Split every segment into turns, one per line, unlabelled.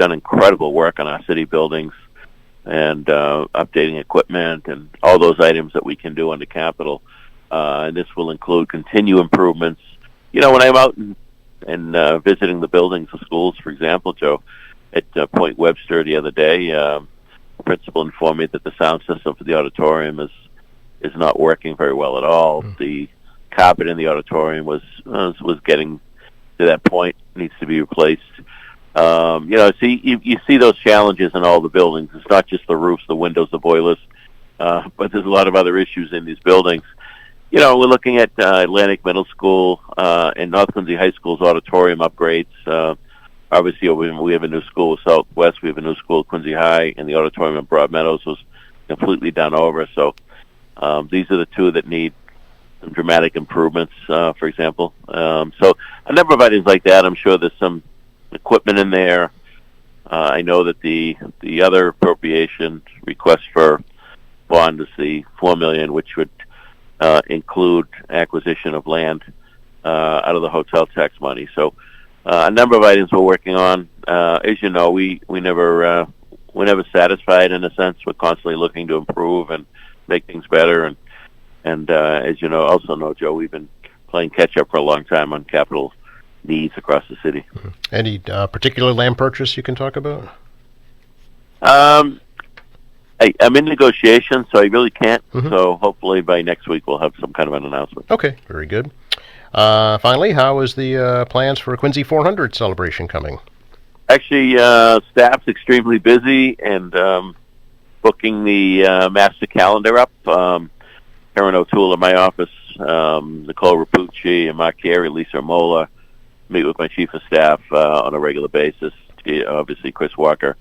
done incredible work on our city buildings and updating equipment and all those items that we can do under capital. And this will include continued improvements. When I'm out and visiting the buildings of schools, for example, Joe, at Point Webster the other day, the principal informed me that the sound system for the auditorium is not working very well at all. The carpet in the auditorium was getting to that point, needs to be replaced. You see those challenges in all the buildings. It's not just the roofs, the windows, the boilers, but there's a lot of other issues in these buildings. We're looking at Atlantic Middle School and North Quincy High School's auditorium upgrades. Obviously, we have a new school with Southwest. We have a new school at Quincy High, and the auditorium at Broad Meadows was completely done over. So these are the two that need some dramatic improvements, for example. So a number of items like that. I'm sure there's some equipment in there. I know that the other appropriation request for bond is the $4 million, which would include acquisition of land out of the hotel tax money. So a number of items we're working on. As you know, we're never satisfied in a sense. We're constantly looking to improve and make things better. And as you know, Joe, we've been playing catch up for a long time on capital needs across the city.
Any particular land purchase you can talk about?
I'm in negotiations, so I really can't. So hopefully by next week we'll have some kind of an announcement.
Okay, very good. Finally, how is the plans for a Quincy 400 celebration coming?
Actually, staff's extremely busy and booking the master calendar up. Karen O'Toole in my office, Nicole Rapucci, and Mark Carey, Lisa Mola, meet with my chief of staff on a regular basis, obviously Chris Walker.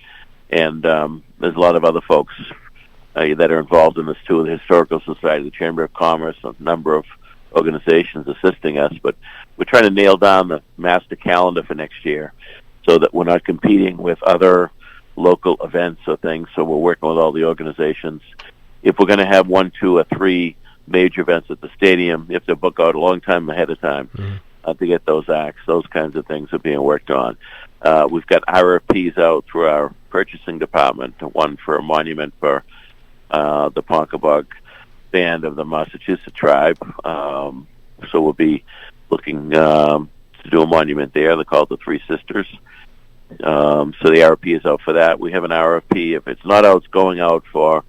And there's a lot of other folks that are involved in this too, the Historical Society, the Chamber of Commerce, a number of organizations assisting us. But we're trying to nail down the master calendar for next year so that we're not competing with other local events or things. So we're working with all the organizations. If we're going to have 1, 2, or 3 major events at the stadium, you have to book out a long time ahead of time to get those acts. Those kinds of things are being worked on. We've got RFPs out through our purchasing department, one for a monument for the Ponkabog band of the Massachusetts tribe. So we'll be looking to do a monument there. They're called the Three Sisters. So the RFP is out for that. We have an RFP. If it's not out, it's going out for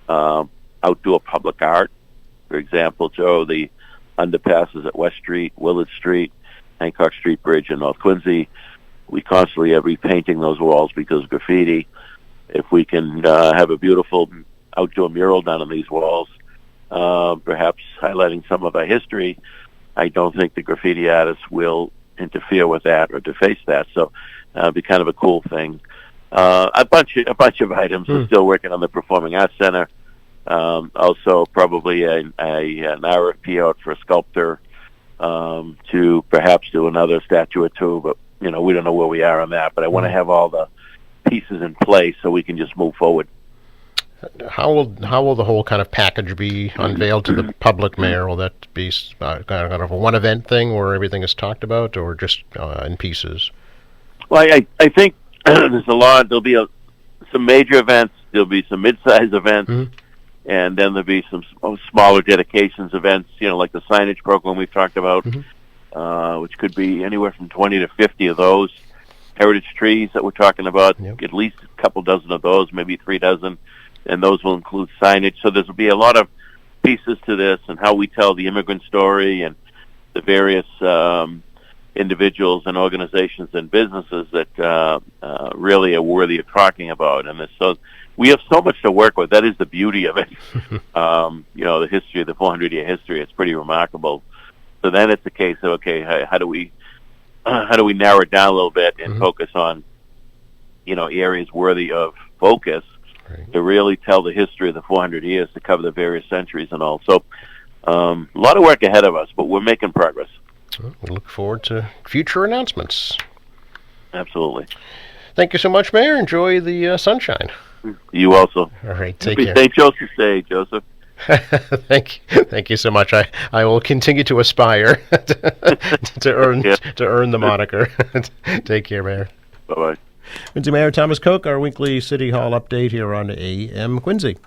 outdoor public art. For example, Joe, the underpasses at West Street, Willard Street, Hancock Street Bridge, and North Quincy. We constantly are repainting those walls because of graffiti. If we can have a beautiful outdoor mural done on these walls, perhaps highlighting some of our history, I don't think the graffiti artists will interfere with that or deface that. So it'll be kind of a cool thing. A bunch of items. We're still working on the Performing Arts Center. Also, probably an RFP out for a sculptor to perhaps do another statue or two, but we don't know where we are on that. But I want to have all the pieces in place so we can just move forward.
How will the whole kind of package be unveiled to the public, Mayor? Will that be kind of a one event thing where everything is talked about, or just in pieces?
Well, I think there's a lot. There'll be some major events. There'll be some mid-sized events. And then there'll be some smaller dedications events, like the signage program we've talked about, which could be anywhere from 20 to 50 of those. Heritage trees that we're talking about, at least a couple dozen of those, maybe 3 dozen, and those will include signage. So there'll be a lot of pieces to this and how we tell the immigrant story and the various individuals and organizations and businesses that really are worthy of talking about. And so we have so much to work with. That is the beauty of it. The history, the 400-year history, it's pretty remarkable. So then it's a case of, okay, how do we narrow it down a little bit and focus on, areas worthy of focus to really tell the history of the 400 years, to cover the various centuries and all. So a lot of work ahead of us, but we're making progress.
We look forward to future announcements.
Absolutely.
Thank you so much, Mayor. Enjoy the sunshine.
You also.
All right, take care.
St. Joseph's Day, Joseph.
Thank you so much. I will continue to aspire to earn the moniker. Take care, Mayor.
Bye-bye.
Quincy Mayor Thomas Koch, our weekly City Hall update here on AM Quincy.